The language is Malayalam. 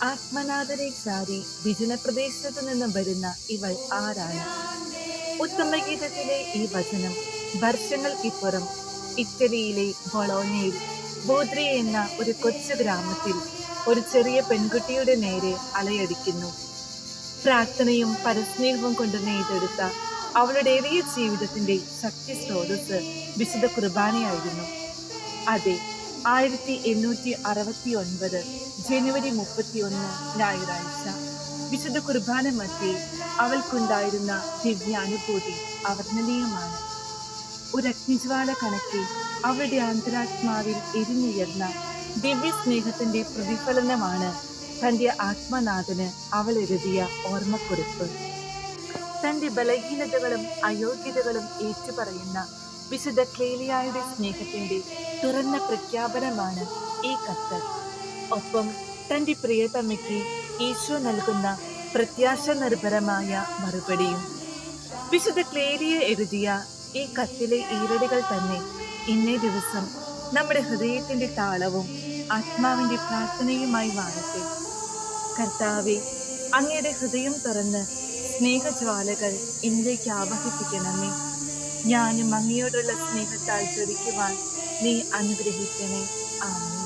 ആത്മനാഥനെ ചാരി വിജനപ്രദേശത്തു നിന്നും വരുന്ന ഇവൾ ആരാണ്? ഉത്തമഗീതത്തിലെ ഈ വചനം വർഷങ്ങൾക്കിപ്പുറം ഇറ്റലിയിലെ ബൊളോഞ്ഞയിൽ ബോദ്രി എന്ന ഒരു കൊച്ചു ഗ്രാമത്തിൽ ഒരു ചെറിയ പെൺകുട്ടിയുടെ നേരെ അലയടിക്കുന്നു. പ്രാർത്ഥനയും പരസ്നേഹവും കൊണ്ട് നെയ്തെടുത്ത അവളുടെ എളിയ ജീവിതത്തിന്റെ ശക്തി സ്രോതസ് വിശുദ്ധ കുർബാനയായിരുന്നു. അതെ, 1869 ജനുവരി 31 ഞായറാഴ്ച വിശുദ്ധ കുർബാന മധ്യേ അവൾക്കുണ്ടായിരുന്ന ദിവ്യാനുഭൂതി അവർണ്ണനീയമാണ്. ഒരു അഗ്നിജ്വാല കണക്കെ അവളുടെ അന്തരാത്മാവിൽ എരിഞ്ഞുയർന്ന ദിവ്യ സ്നേഹത്തിന്റെ പ്രതിഫലനമാണ് തന്റെ ആത്മനാഥന് അവൾ എഴുതിയ ഓർമ്മക്കുറിപ്പ്. തന്റെ ബലഹീനതകളും അയോഗ്യതകളും ഏറ്റുപറയുന്ന വിശുദ്ധ ക്ലേലിയായുടെ സ്നേഹത്തിന്റെ തുറന്ന പ്രഖ്യാപനമാണ് ഈ കത്ത്. ഒപ്പം തന്റെ പ്രിയതമയ്ക്ക് ഈശോ നൽകുന്ന പ്രത്യാശ നിർഭരമായ മറുപടിയും. വിശുദ്ധ ക്ലേലിയ എഴുതിയ ഈ കത്തിലെ ഈരടികൾ തന്നെ ഇന്നേ ദിവസം നമ്മുടെ ഹൃദയത്തിന്റെ താളവും ആത്മാവിന്റെ പ്രാർത്ഥനയുമായി മാറട്ടെ. കർത്താവെ, അങ്ങയുടെ ഹൃദയം തുറന്ന് സ്നേഹജ്വാലകൾ എന്നിലേക്ക് ആവഹിപ്പിക്കണമേ. ഞാനും അങ്ങയോടുള്ള സ്നേഹത്താൽ ജ്വലിക്കുവാൻ നീ അനുഗ്രഹിക്കണേ. ആമേൻ.